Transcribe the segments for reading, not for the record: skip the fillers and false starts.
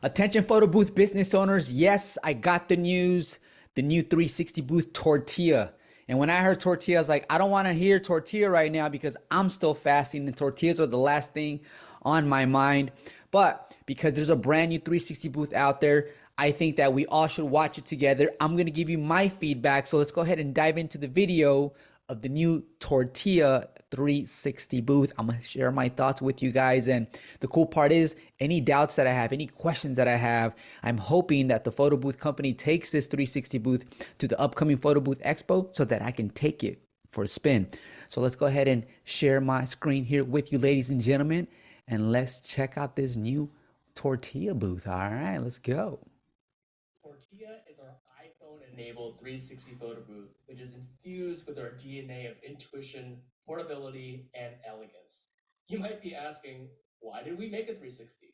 Attention photo booth business owners. Yes, I got the news. The new 360 booth Tortilla. And when I heard tortilla, I was like, I don't want to hear tortilla right now because I'm still fasting and tortillas are the last thing on my mind. But because there's a brand new 360 booth out there, I think that we all should watch it together. I'm going to give you my feedback. So let's go ahead and dive into the video of the new Tortilla 360 booth. I'm going to share my thoughts with you guys. And the cool part is any doubts that I have, any questions that I have, I'm hoping that the photo booth company takes this 360 booth to the upcoming photo booth expo so that I can take it for a spin. So let's go ahead and share my screen here with you, ladies and gentlemen, and let's check out this new Tortilla booth. All right, let's go. Tortilla is our iPhone-enabled 360 photo booth, which is infused with our DNA of intuition, portability, and elegance. You might be asking, why did we make a 360?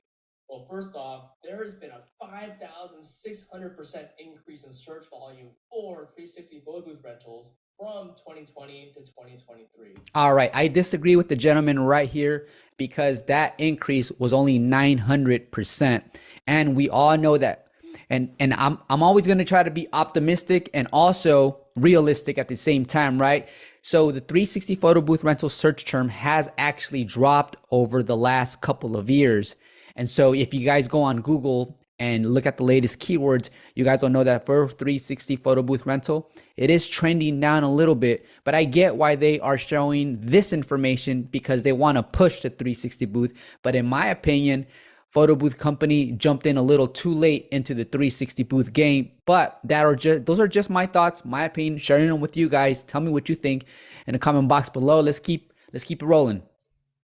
Well, first off, there has been a 5,600% increase in search volume for 360 photo booth rentals from 2020 to 2023. All right, I disagree with the gentleman right here because that increase was only 900%. And we all know that. And I'm always going to try to be optimistic and also realistic at the same time, right? So the 360 photo booth rental search term has actually dropped over the last couple of years. And so if you guys go on Google and look at the latest keywords, you guys will know that for 360 photo booth rental, it is trending down a little bit, but I get why they are showing this information because they want to push the 360 booth. But in my opinion, photo booth company jumped in a little too late into the 360 booth game, but those are just my thoughts, my opinion, sharing them with you guys. Tell me what you think in the comment box below. Let's keep it rolling.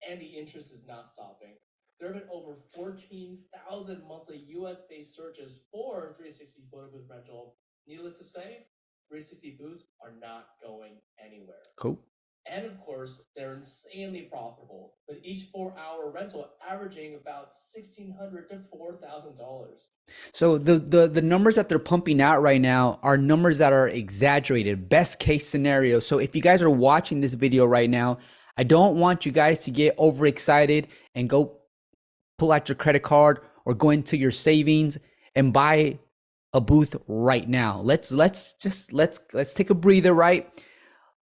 And the interest is not stopping. There have been over 14,000 monthly US-based searches for 360 photo booth rental. Needless to say, 360 booths are not going anywhere. Cool. And of course, they're insanely profitable, with each 4-hour rental averaging about $1,600 to $4,000. So the numbers that they're pumping out right now are numbers that are exaggerated, best case scenario. So if you guys are watching this video right now, I don't want you guys to get overexcited and go pull out your credit card or go into your savings and buy a booth right now. Let's take a breather, right?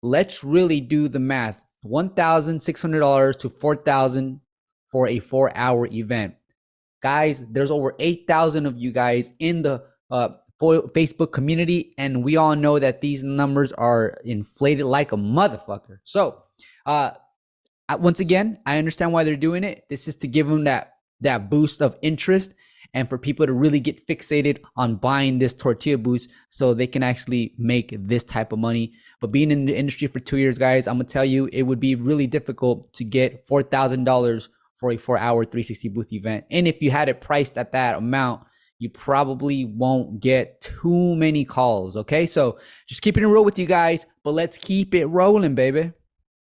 Let's really do the math. $1,600 to $4,000 for a 4-hour event. Guys, there's over 8,000 of you guys in the Facebook community, and we all know that these numbers are inflated like a motherfucker. So, once again, I understand why they're doing it. This is to give them that boost of interest and for people to really get fixated on buying this tortilla boost so they can actually make this type of money. But being in the industry for 2 years, guys, I'm gonna tell you, it would be really difficult to get $4,000 for a 4-hour 360 booth event. And if you had it priced at that amount, you probably won't get too many calls, okay? So just keeping it real with you guys, but let's keep it rolling, baby.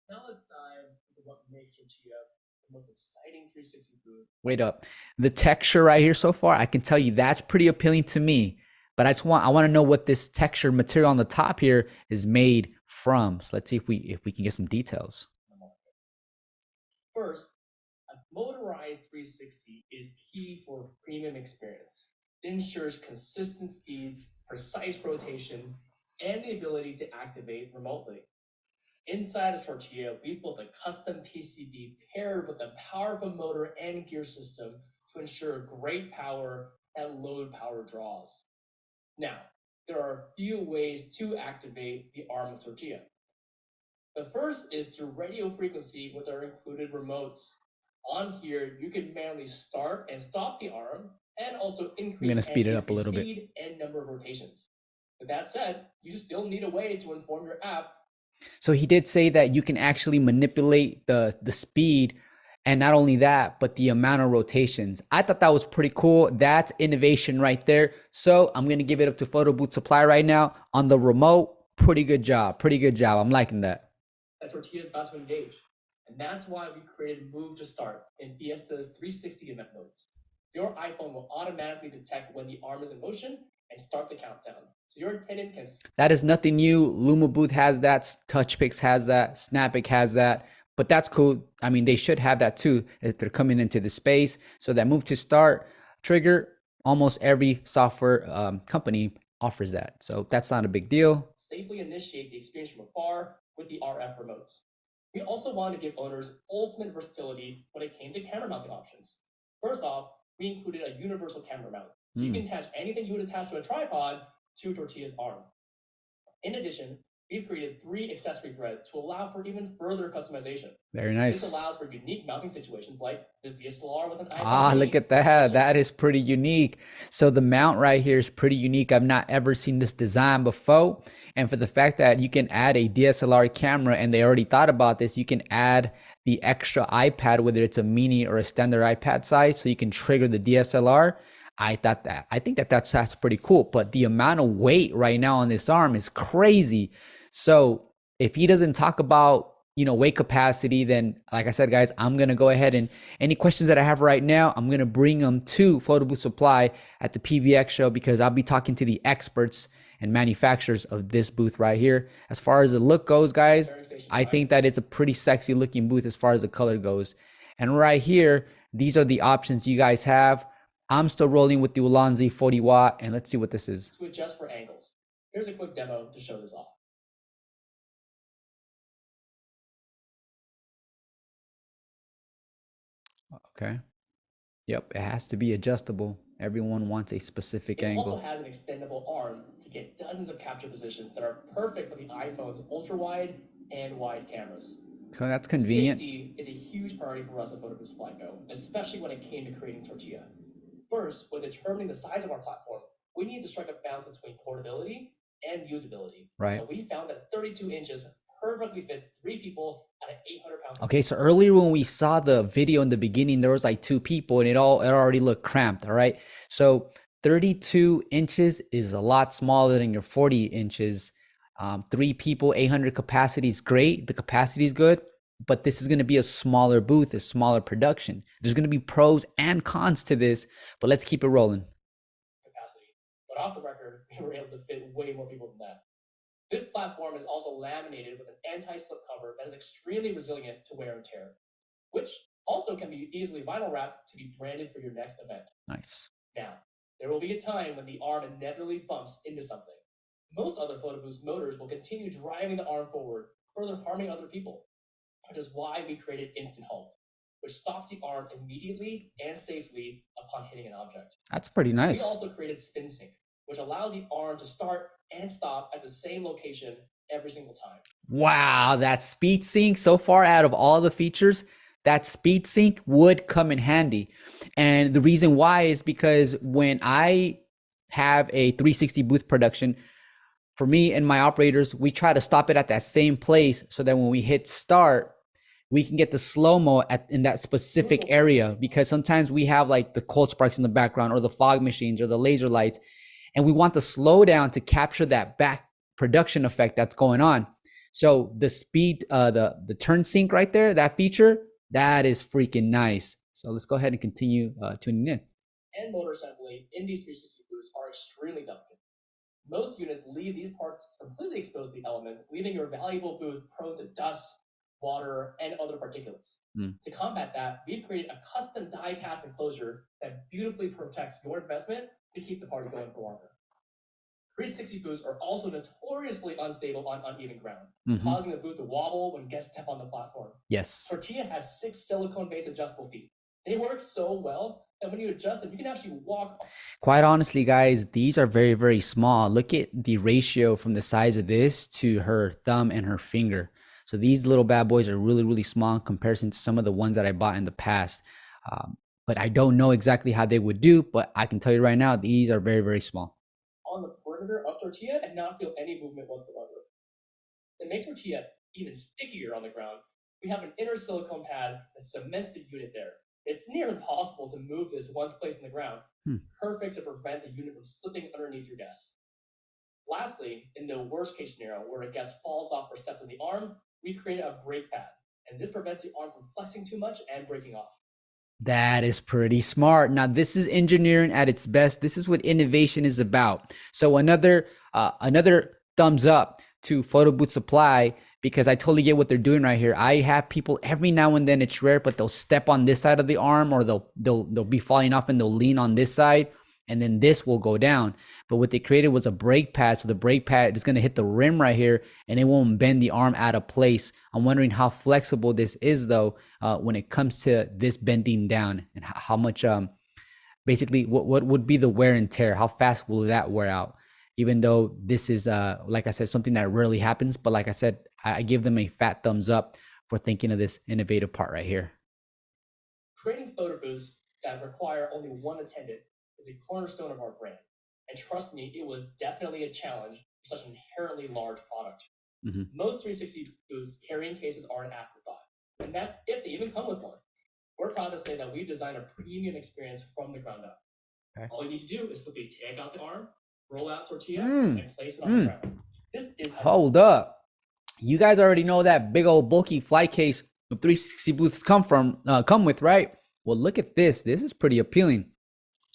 Now let's dive into what makes Tortilla the most exciting 360 booth. Wait up. The texture right here so far, I can tell you that's pretty appealing to me. But I want to know what this texture material on the top here is made from. So let's see if we can get some details. First, a motorized 360 is key for premium experience. It ensures consistent speeds, precise rotations, and the ability to activate remotely. Inside of Tortilla, we built a custom PCB paired with a powerful motor and gear system to ensure great power and load power draws. Now, there are a few ways to activate the arm of Tortilla. The first is through radio frequency with our included remotes. On here, you can manually start and stop the arm and also increase I'm going to speed it up a little speed and number of rotations. With that said, you still need a way to inform your app. So he did say that you can actually manipulate the speed, and not only that, but the amount of rotations. I thought that was pretty cool. That's innovation right there. So I'm going to give it up to Photo Booth Supply right now on the remote. Pretty good job. Pretty good job. I'm liking that. That Tortilla is about to engage. And that's why we created Move to Start in Fiesta's 360 event modes. Your iPhone will automatically detect when the arm is in motion and start the countdown. So your attendant can... That is nothing new. Luma Booth has that. TouchPix has that. Snappic has that. But that's cool. I mean, they should have that too if they're coming into the space. So that Move to Start trigger, almost every software company offers that. So that's not a big deal. Safely initiate the experience from afar with the RF remotes. We also wanted to give owners ultimate versatility when it came to camera mounting options. First off, we included a universal camera mount. So you can attach anything you would attach to a tripod to Tortilla's arm. In addition, we've created 3 accessory threads to allow for even further customization. Very nice. This allows for unique mounting situations like this DSLR with an iPhone. Ah, look at that. That is pretty unique. So the mount right here is pretty unique. I've not ever seen this design before. And for the fact that you can add a DSLR camera, and they already thought about this, you can add the extra iPad, whether it's a mini or a standard iPad size, so you can trigger the DSLR. I think that's pretty cool. But the amount of weight right now on this arm is crazy. So if he doesn't talk about, you know, weight capacity, then like I said, guys, I'm going to go ahead and any questions that I have right now, I'm going to bring them to Photo Booth Supply at the PBX show, because I'll be talking to the experts and manufacturers of this booth right here. As far as the look goes, guys, I think that it's a pretty sexy looking booth as far as the color goes. And right here, these are the options you guys have. I'm still rolling with the Ulanzi 40 watt, and let's see what this is. To adjust for angles. Here's a quick demo to show this off. Okay. Yep, it has to be adjustable. Everyone wants a specific angle. It also has an extendable arm to get dozens of capture positions that are perfect for the iPhone's ultra-wide and wide cameras. So that's convenient. Safety is a huge priority for us at Photo Booth Supply Co., especially when it came to creating Tortilla. First, when determining the size of our platform, we needed to strike a balance between portability and usability. Right. And we found that 32 inches perfectly fit 3 people at an 800-pound. Okay, so earlier when we saw the video in the beginning, there was like 2 people, and it already looked cramped. All right, so 32 inches is a lot smaller than your 40 inches. 3 people, 800 capacity is great. The capacity is good, but this is going to be a smaller booth, a smaller production. There's going to be pros and cons to this, but let's keep it rolling. Capacity, but off the record, we were able to fit way more people than that. This platform is also laminated with an anti-slip cover that is extremely resilient to wear and tear, which also can be easily vinyl wrapped to be branded for your next event. Nice. Now, there will be a time when the arm inevitably bumps into something. Most other photo booth motors will continue driving the arm forward, further harming other people, which is why we created Instant Halt, which stops the arm immediately and safely upon hitting an object. That's pretty nice. We also created Spin Sync, which allows the arm to start and stop at the same location every single time. Wow, that speed sync, so far out of all the features, that speed sync would come in handy. And the reason why is because when I have a 360 booth production, for me and my operators, we try to stop it at that same place so that when we hit start, we can get the slow-mo in that specific area, because sometimes we have like the cold sparks in the background or the fog machines or the laser lights, and we want the slowdown to capture that back production effect that's going on. So the speed, the turn sync right there, that feature, that is freaking nice. So let's go ahead and continue tuning in. And motor assembly in these 360 booths are extremely delicate. Most units leave these parts completely exposed to the elements, leaving your valuable booth prone to dust, water, and other particulates. To combat that, we've created a custom die-cast enclosure that beautifully protects your investment to keep the party going for longer. 360 booths are also notoriously unstable on uneven ground, causing the booth to wobble when guests step on the platform. Yes. Tortilla has 6 silicone-based adjustable feet. They work so well that when you adjust them, you can actually walk. Quite honestly, guys, these are very, very small. Look at the ratio from the size of this to her thumb and her finger. So these little bad boys are really, really small in comparison to some of the ones that I bought in the past. But I don't know exactly how they would do, but I can tell you right now, these are very, very small. On the perimeter of Tortilla and not feel any movement whatsoever. To make Tortilla even stickier on the ground, we have an inner silicone pad that cements the unit there. It's near impossible to move this once placed in the ground, perfect to prevent the unit from slipping underneath your guests. Lastly, in the worst case scenario where a guest falls off or steps on the arm, we created a brake pad, and this prevents the arm from flexing too much and breaking off. That is pretty smart. Now, this is engineering at its best. This is what innovation is about. So another thumbs up to Photo Booth Supply, because I totally get what they're doing right here. I have people every now and then, it's rare, but they'll step on this side of the arm, or they'll be falling off and they'll lean on this side. and then this will go down. But what they created was a brake pad. So the brake pad is going to hit the rim right here, and it won't bend the arm out of place. I'm wondering how flexible this is, though, when it comes to this bending down, and how much, basically, what would be the wear and tear? How fast will that wear out? Even though this is, like I said, something that rarely happens. But like I said, I give them a fat thumbs up for thinking of this innovative part right here. Creating photo booths that require only one attendant is a cornerstone of our brand. And trust me, it was definitely a challenge for such an inherently large product. Most 360 booths carrying cases are an afterthought, and that's if they even come with one. We're proud to say that we've designed a premium experience from the ground up. Okay. All you need to do is simply take out the arm, roll out Tortilla, and place it on the ground. This is Hold up. You guys already know that big old bulky flight case the 360 booths come with, right? Well, look at this. This is pretty appealing.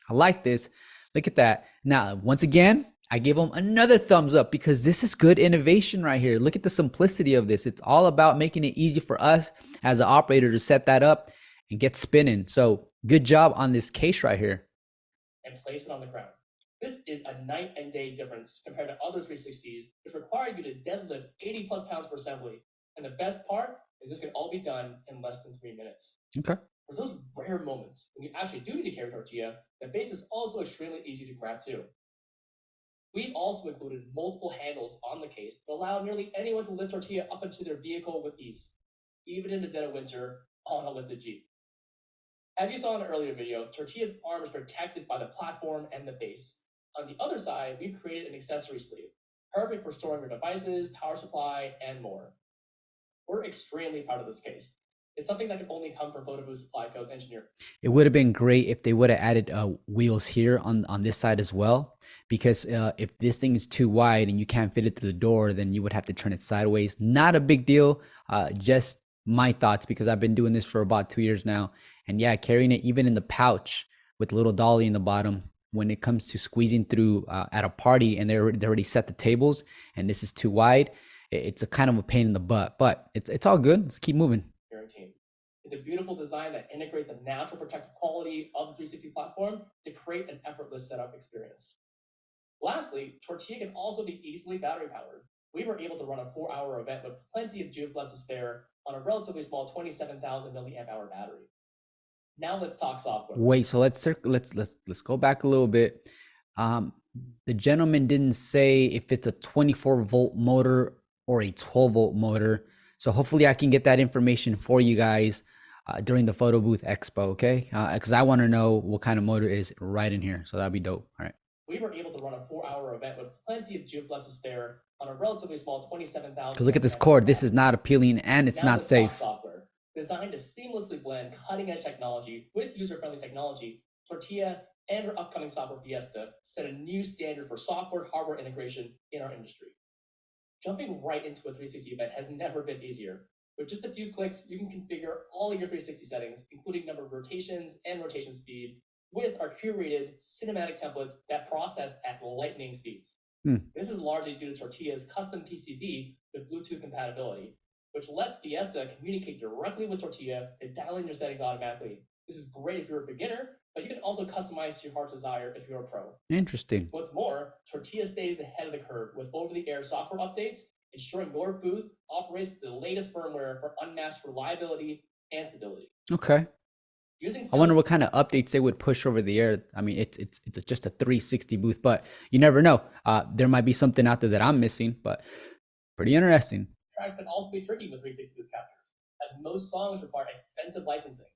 I like this. Look at that. Now, once again, I give them another thumbs up because this is good innovation right here. Look at the simplicity of this. It's all about making it easy for us as an operator to set that up and get spinning. So good job on this case right here. And place it on the ground. This is a night and day difference compared to other 360s, which require you to deadlift 80 plus pounds per assembly. And the best part is this can all be done in less than 3 minutes. Okay. For those rare moments when you actually do need to carry tortilla, the base is also extremely easy to grab too. We've also included multiple handles on the case that allow nearly anyone to lift tortilla up into their vehicle with ease, even in the dead of winter on a lifted Jeep. As you saw in an earlier video, Tortilla's arm is protected by the platform and the base. On the other side, we've created an accessory sleeve, perfect for storing your devices, power supply, and more. We're extremely proud of this case. It's something that can only come from Photo Booth Supply Co's engineer. It would have been great if they would have added wheels here on this side as well, because if this thing is too wide and you can't fit it through the door, then you would have to turn it sideways. Not a big deal, just my thoughts, because I've been doing this for about 2 years now. And yeah, carrying it even in the pouch with a little dolly in the bottom, when it comes to squeezing through at a party and they already set the tables and this is too wide, it's a kind of a pain in the butt, but it's all good. Let's keep moving. It's a beautiful design that integrates the natural protective quality of the 360 platform to create an effortless setup experience. Lastly, Tortilla can also be easily battery powered. We were able to run a 4-hour event with plenty of juice left to spare on a relatively small 27,000 milliamp hour battery. Now let's talk software. Wait, so let's go back a little bit. The gentleman didn't say if it's a 24-volt motor or a 12-volt motor. So hopefully I can get that information for you guys during the Photo Booth Expo, okay? Because I want to know what kind of motor is right in here. So that'd be dope. All right. We were able to run a 4-hour event with plenty of juice left to spare on a relatively small 27,000. Because look at this cord. This is not appealing and it's not safe. Software designed to seamlessly blend cutting-edge technology with user-friendly technology. Tortilla and her upcoming software Fiesta set a new standard for software-hardware integration in our industry. Jumping right into a 360 event has never been easier. With just a few clicks, you can configure all of your 360 settings, including number of rotations and rotation speed, with our curated cinematic templates that process at lightning speeds. This is largely due to Tortilla's custom PCB with Bluetooth compatibility, which lets Fiesta communicate directly with Tortilla and dial in your settings automatically. This is great if you're a beginner, but you can also customize to your heart's desire if you're a pro. Interesting. What's more, Tortilla stays ahead of the curve with over-the-air software updates, ensuring your booth operates with the latest firmware for unmatched reliability and stability. Okay. I wonder what kind of updates they would push over the air. I mean, it's just a 360 booth, but you never know. There might be something out there that I'm missing, but pretty interesting. Tracks can also be tricky with 360 booth captures, as most songs require expensive licensing.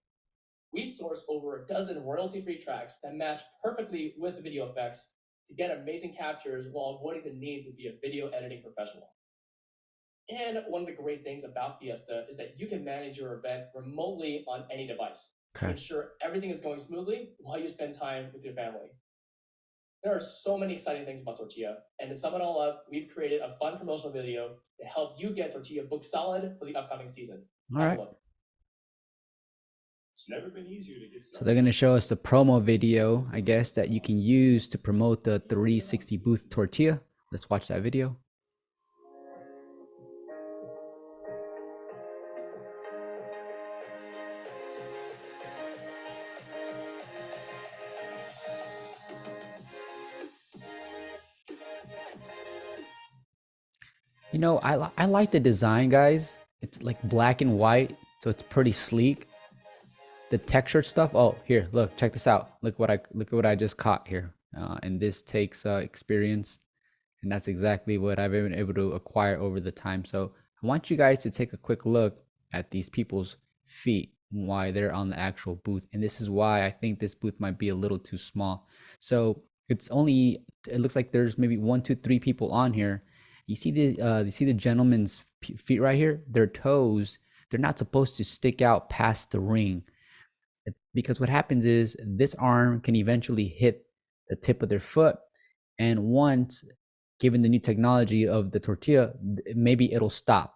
We source over a dozen royalty-free tracks that match perfectly with the video effects to get amazing captures while avoiding the need to be a video editing professional. And one of the great things about Fiesta is that you can manage your event remotely on any device to ensure everything is going smoothly while you spend time with your family. There are so many exciting things about Tortilla, and to sum it all up, we've created a fun promotional video to help you get Tortilla booked solid for the upcoming season. All right. It's never been easier to get started. So they're going to show us the promo video, I guess, that you can use to promote the 360 booth Tortilla. Let's watch that video. You know, I like the design, guys. It's like black and white, so it's pretty sleek. The textured stuff. Oh, here, look, check this out. Look at what I just caught here. And this takes experience, and that's exactly what I've been able to acquire over the time. So I want you guys to take a quick look at these people's feet and why they're on the actual booth. And this is why I think this booth might be a little too small. So it's only, it looks like there's maybe one, two, three people on here. You see the gentleman's feet right here. Their toes, they're not supposed to stick out past the ring, because what happens is this arm can eventually hit the tip of their foot, and once, given the new technology of the tortilla, maybe it'll stop.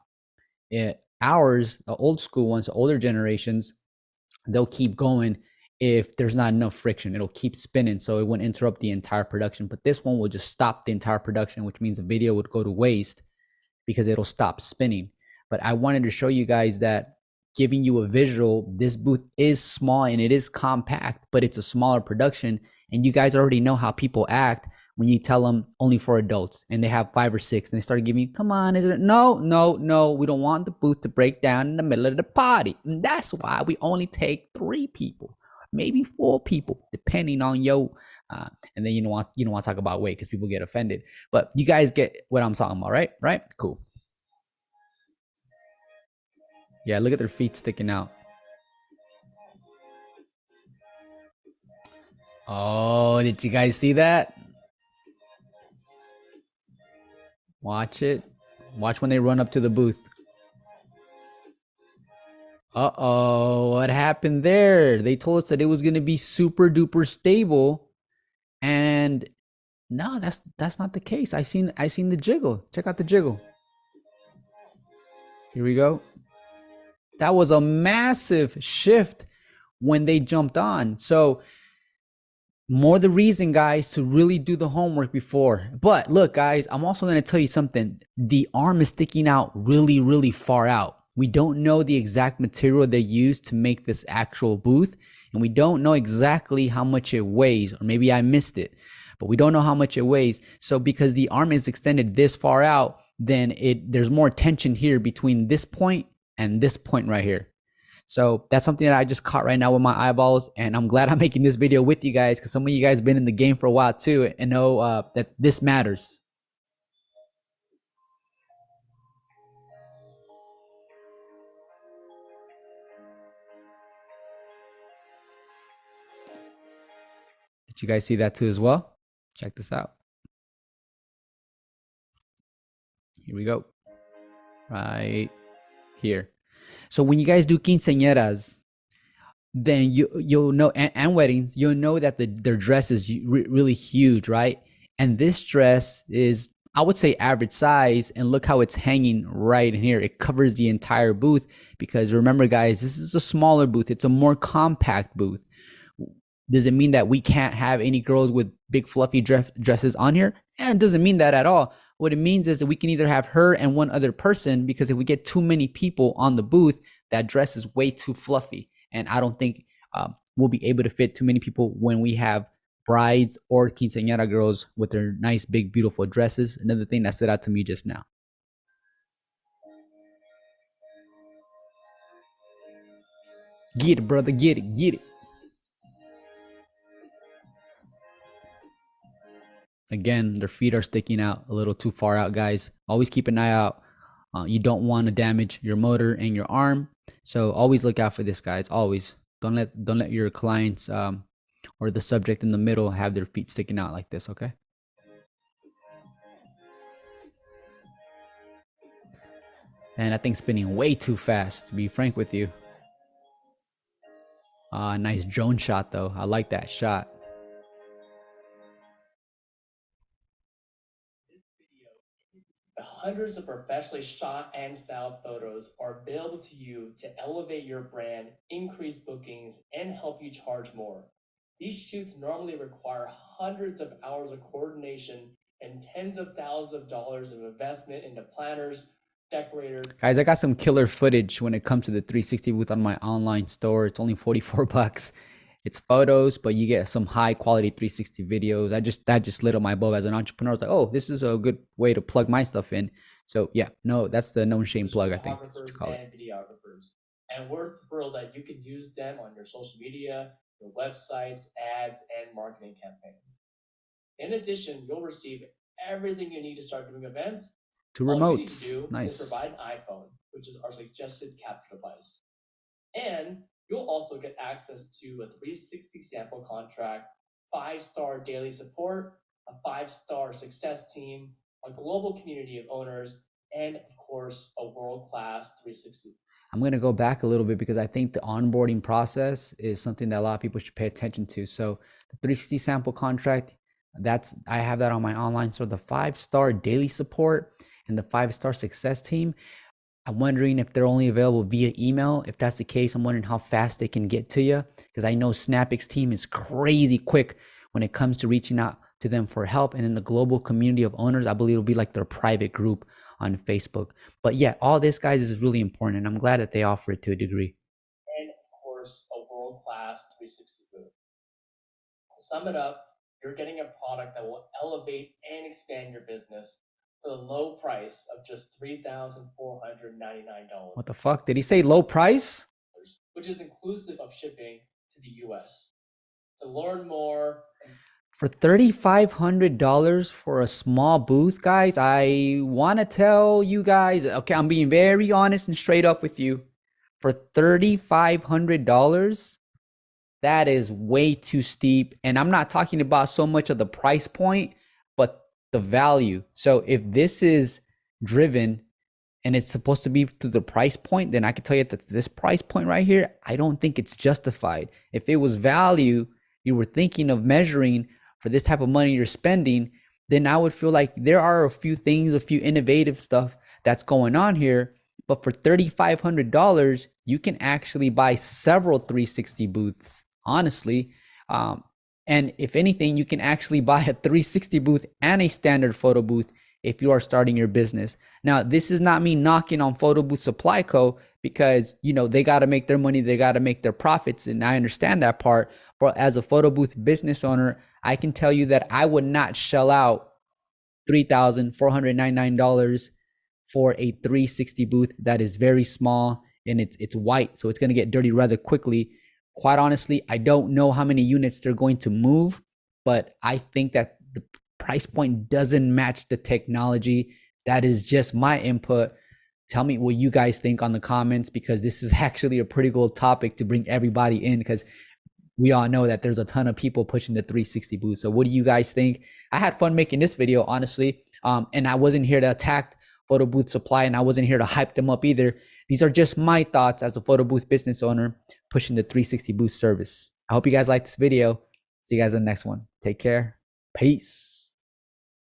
Ours, the old school ones, the older generations, they'll keep going. If there's not enough friction, it'll keep spinning, so it won't interrupt the entire production. But this one will just stop the entire production, which means the video would go to waste because it'll stop spinning. But I wanted to show you guys that, giving you a visual, this booth is small and it is compact, but it's a smaller production. And you guys already know how people act when you tell them only for adults and they have 5 or 6 and they start giving you, come on, is it? No, no, no. We don't want the booth to break down in the middle of the party. And that's why we only take 3 people, maybe 4 people, depending on your, and then you don't want to talk about weight because people get offended. But you guys get what I'm talking about, right? Right? Cool. Yeah, look at their feet sticking out. Oh, did you guys see that? Watch it. Watch when they run up to the booth. Uh-oh, what happened there? They told us that it was going to be super duper stable, and no, that's not the case. I seen the jiggle. Check out the jiggle. Here we go. That was a massive shift when they jumped on. So more the reason, guys, to really do the homework before. But look, guys, I'm also going to tell you something. The arm is sticking out really, really far out. We don't know the exact material they used to make this actual booth, and we don't know exactly how much it weighs, or maybe I missed it, but we don't know how much it weighs. So because the arm is extended this far out, then there's more tension here between this point and this point right here. So that's something that I just caught right now with my eyeballs, and I'm glad I'm making this video with you guys, because some of you guys have been in the game for a while too and know that this matters. Did you guys see that too as well? Check this out. Here we go. Right here. So when you guys do quinceañeras, then you'll know, and weddings, you'll know that their dress is really huge, right? And this dress is, I would say, average size, and look how it's hanging right in here. It covers the entire booth, because remember, guys, this is a smaller booth. It's a more compact booth. Does it mean that we can't have any girls with big fluffy dresses on here? And it doesn't mean that at all. What it means is that we can either have her and one other person, because if we get too many people on the booth, that dress is way too fluffy. And I don't think we'll be able to fit too many people when we have brides or quinceañera girls with their nice, big, beautiful dresses. Another thing that stood out to me just now. Get it, brother, get it, get it. Again, their feet are sticking out a little too far out, guys. Always keep an eye out. You don't want to damage your motor and your arm, so always look out for this, guys. Always don't let your clients or the subject in the middle have their feet sticking out like this. Okay. And that thing's spinning way too fast, to be frank with you. Nice drone shot though. I like that shot. Hundreds of professionally shot and styled photos are available to you to elevate your brand, increase bookings, and help you charge more. These shoots normally require hundreds of hours of coordination and tens of thousands of dollars of investment into planners, decorators. Guys, I got some killer footage when it comes to the 360 booth on my online store. It's only 44 bucks. It's photos, but you get some high quality 360 videos. That just lit up my bulb as an entrepreneur. I was like, oh, this is a good way to plug my stuff in. So yeah, no, that's the no shame plug. I think that's what you Photographers call it. and videographers. And we're thrilled that you can use them on your social media, your websites, ads, and marketing campaigns. In addition, you'll receive everything you need to start doing events. Two All you need to remotes, do is nice. provide an iPhone, which is our suggested capture device. And you'll also get access to a 360 sample contract, 5-star daily support, a 5-star success team, a global community of owners, and of course, a world-class 360. I'm going to go back a little bit because I think the onboarding process is something that a lot of people should pay attention to. So the 360 sample contract, I have that on my online. So the 5-star daily support and the 5-star success team, I'm wondering if they're only available via email. If that's the case, I'm wondering how fast they can get to you, because I know SnapX team is crazy quick when it comes to reaching out to them for help. And in the global community of owners, I believe it'll be like their private group on Facebook. But yeah, all this, guys, is really important, and I'm glad that they offer it to a degree. And of course, a world-class 360 booth. To sum it up, you're getting a product that will elevate and expand your business for the low price of just $3,499. What the fuck? Did he say low price? Which is inclusive of shipping to the US. To learn more, For $3,500 for a small booth, guys, I want to tell you guys, okay, I'm being very honest and straight up with you. For $3,500, that is way too steep. And I'm not talking about so much of the price point, but the value. So if this is driven and it's supposed to be to the price point, then I can tell you that this price point right here, I don't think it's justified. If it was value you were thinking of measuring for this type of money you're spending, then I would feel like there are a few things, a few innovative stuff that's going on here. But for $3,500, you can actually buy several 360 booths, honestly. And if anything, you can actually buy a 360 booth and a standard photo booth if you are starting your business. Now, this is not me knocking on Photo Booth Supply Co. because, you know, they got to make their money, they got to make their profits, and I understand that part. But as a photo booth business owner, I can tell you that I would not shell out $3,499 for a 360 booth that is very small and it's white, so it's going to get dirty rather quickly. Quite honestly, I don't know how many units they're going to move, but I think that the price point doesn't match the technology. That is just my input. Tell me what you guys think on the comments, because this is actually a pretty cool topic to bring everybody in, because we all know that there's a ton of people pushing the 360 booth. So what do you guys think? I had fun making this video, honestly. And I wasn't here to attack Photo Booth Supply, and I wasn't here to hype them up either. These are just my thoughts as a photo booth business owner pushing the 360 booth service. I hope you guys like this video. See you guys in the next one. Take care. Peace.